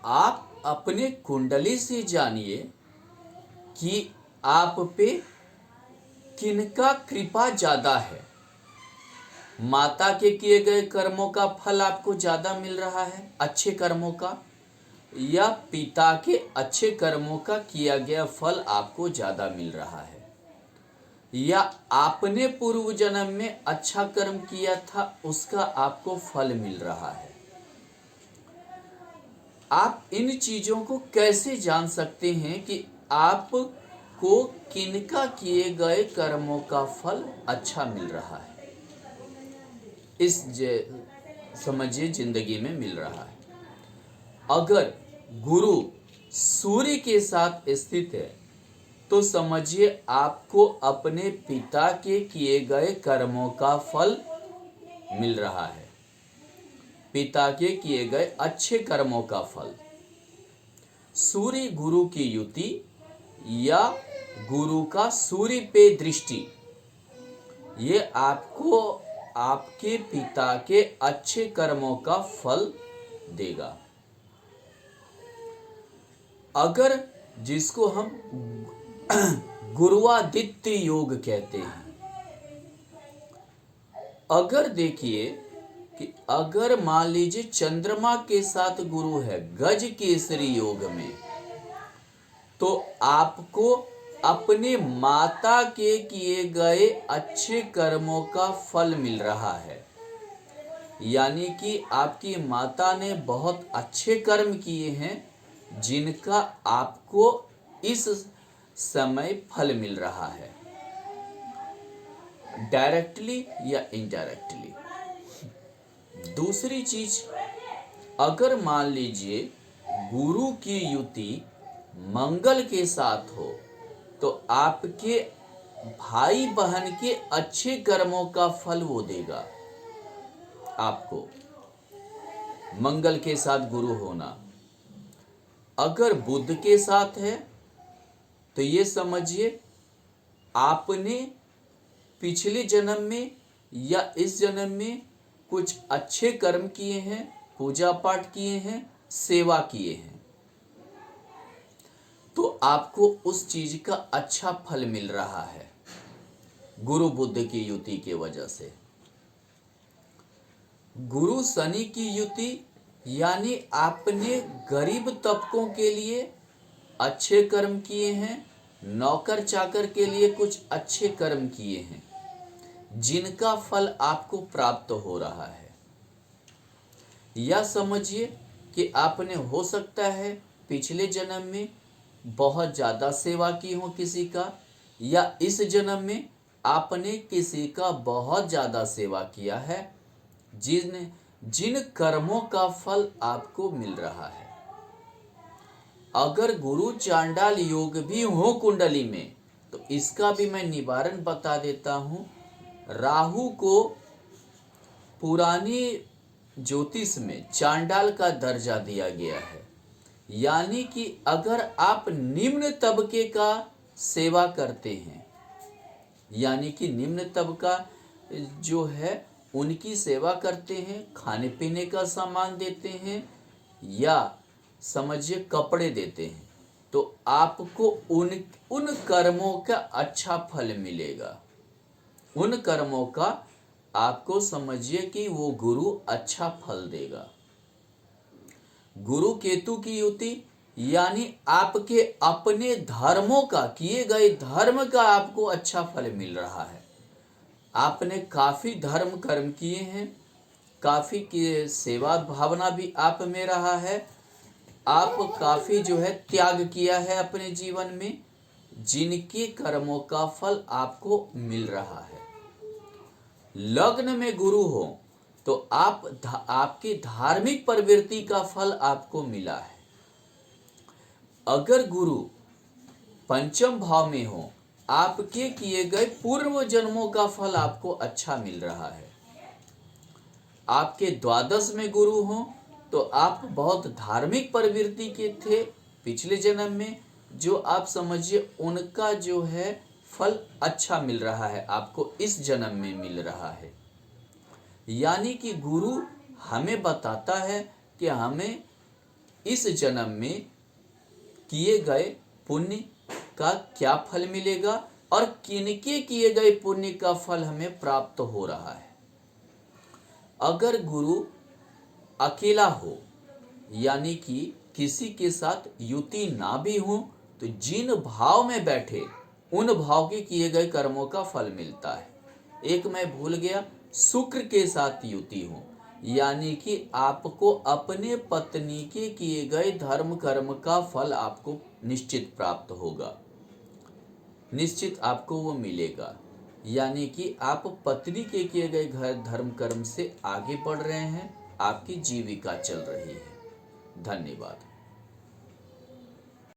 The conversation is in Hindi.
आप अपने कुंडली से जानिए कि आप पे किनका कृपा ज्यादा है। माता के किए गए कर्मों का फल आपको ज्यादा मिल रहा है, अच्छे कर्मों का, या पिता के अच्छे कर्मों का किया गया फल आपको ज्यादा मिल रहा है, या आपने पूर्व जन्म में अच्छा कर्म किया था उसका आपको फल मिल रहा है। आप इन चीजों को कैसे जान सकते हैं कि आपको किनका किए गए कर्मों का फल अच्छा मिल रहा है? समझिए जिंदगी में मिल रहा है। अगर गुरु सूर्य के साथ स्थित है तो समझिए आपको अपने पिता के किए गए कर्मों का फल मिल रहा है, पिता के किए गए अच्छे कर्मों का फल। सूर्य गुरु की युति या गुरु का सूर्य पे दृष्टि, ये आपको आपके पिता के अच्छे कर्मों का फल देगा। अगर जिसको हम गुरुआदित्य योग कहते हैं, अगर देखिए कि अगर मान लीजिए चंद्रमा के साथ गुरु है गज केसरी योग में, तो आपको अपने माता के किए गए अच्छे कर्मों का फल मिल रहा है। यानी कि आपकी माता ने बहुत अच्छे कर्म किए हैं जिनका आपको इस समय फल मिल रहा है, डायरेक्टली या इनडायरेक्टली। दूसरी चीज, अगर मान लीजिए गुरु की युति मंगल के साथ हो तो आपके भाई बहन के अच्छे कर्मों का फल वो देगा आपको, मंगल के साथ गुरु होना। अगर बुध के साथ है तो ये समझिए आपने पिछले जन्म में या इस जन्म में कुछ अच्छे कर्म किए हैं, पूजा पाठ किए हैं, सेवा किए हैं, तो आपको उस चीज का अच्छा फल मिल रहा है गुरु बुध की युति की वजह से। गुरु शनि की युति यानी आपने गरीब तबकों के लिए अच्छे कर्म किए हैं, नौकर चाकर के लिए कुछ अच्छे कर्म किए हैं जिनका फल आपको प्राप्त हो रहा है। या समझिए कि आपने हो सकता है पिछले जन्म में बहुत ज़्यादा सेवा की हो किसी का, या इस जन्म में आपने किसी का बहुत ज़्यादा सेवा किया है जिन कर्मों का फल आपको मिल रहा है। अगर गुरु चांडाल योग भी हो कुंडली में तो इसका भी मैं निवारण बता देता हूँ। राहु को पुरानी ज्योतिष में चांडाल का दर्जा दिया गया है, यानी कि अगर आप निम्न तबके का सेवा करते हैं, यानी कि निम्न तबका जो है उनकी सेवा करते हैं, खाने पीने का सामान देते हैं या समझिए कपड़े देते हैं, तो आपको उन कर्मों का अच्छा फल मिलेगा। उन कर्मों का आपको समझिए कि वो गुरु अच्छा फल देगा। गुरु केतु की युति यानी आपके अपने धर्मों का, किए गए धर्म का आपको अच्छा फल मिल रहा है। आपने काफी धर्म कर्म किए हैं, काफी की सेवा भावना भी आप में रहा है, आप काफी जो है त्याग किया है अपने जीवन में, जिनके कर्मों का फल आपको मिल रहा है। लग्न में गुरु हो तो आपकी धार्मिक प्रवृत्ति का फल आपको मिला है। अगर गुरु पंचम भाव में हो, आपके किए गए पूर्व जन्मों का फल आपको अच्छा मिल रहा है। आपके द्वादश में गुरु हो तो आप बहुत धार्मिक प्रवृत्ति के थे पिछले जन्म में, जो आप समझिए उनका जो है फल अच्छा मिल रहा है, आपको इस जन्म में मिल रहा है। यानी कि गुरु हमें बताता है कि हमें इस जन्म में किए गए पुण्य का क्या फल मिलेगा और किनके किए गए पुण्य का फल हमें प्राप्त हो रहा है। अगर गुरु अकेला हो यानी कि किसी के साथ युति ना भी हो तो जिन भाव में बैठे उन भाव के किए गए कर्मों का फल मिलता है। एक मैं भूल गया, शुक्र के साथ युति हो यानी कि आपको अपने पत्नी के किए गए धर्म कर्म का फल आपको निश्चित प्राप्त होगा, निश्चित आपको वो मिलेगा। यानी कि आप पत्नी के किए गए घर धर्म कर्म से आगे बढ़ रहे हैं, आपकी जीविका चल रही है। धन्यवाद।